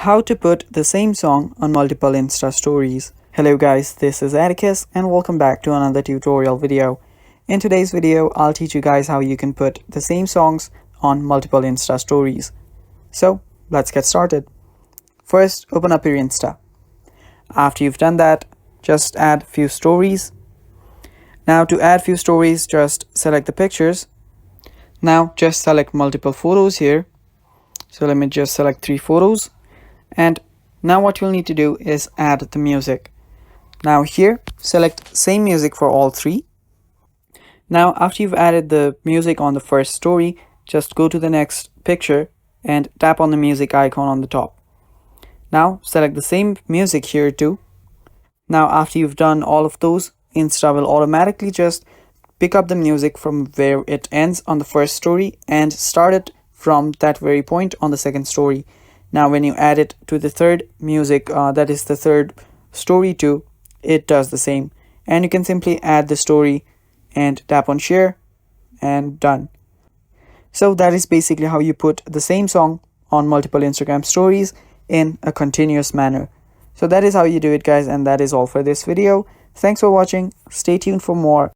How to put the same song on multiple Insta stories. Hello guys, this is Atticus and welcome back to another tutorial video. In today's video, I'll teach you guys how you can put the same songs on multiple Insta stories. So let's get started. First, open up your Insta. After you've done that, just add few stories. Now to add few stories, just select the pictures. Now just select multiple photos here. So let me just select 3 photos. And now what you'll need to do is add the music. Now here, select same music for all 3. Now after you've added the music on the first story, just go to the next picture and tap on the music icon on the top. Now select the same music here too. Now after you've done all of those, Insta will automatically just pick up the music from where it ends on the first story and start it from that very point on the second story. Now when you add it to the third music, that is the third story too, it does the same. And you can simply add the story and tap on share and done. So that is basically how you put the same song on multiple Instagram stories in a continuous manner. So that is how you do it guys, and that is all for this video. Thanks for watching. Stay tuned for more.